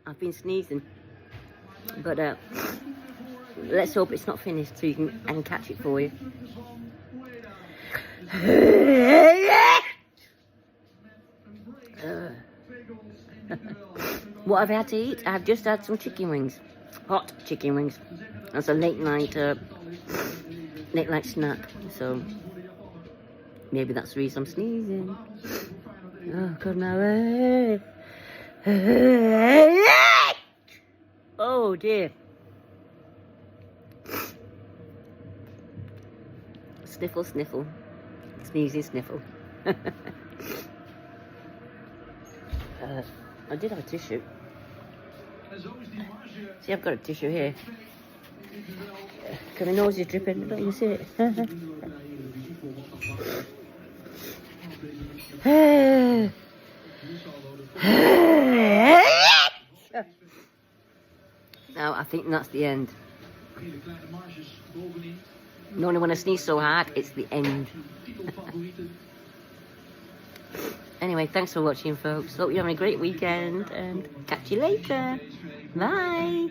I've been sneezing, but let's hope it's not finished so I can catch it for you. What have I had to eat? I've just had some chicken wings, hot chicken wings. That's a late night snack. So maybe that's the reason I'm sneezing. Oh God, no! Oh dear. Sniffle, sniffle. Sneezing, sniffle. I did have a tissue. See, I've got a tissue here. Because my nose is dripping. Don't you see it? Now, I think that's the end. Normally when I sneeze so hard, it's the end. Anyway, thanks for watching, folks. Hope you're having a great weekend, and catch you later. Bye.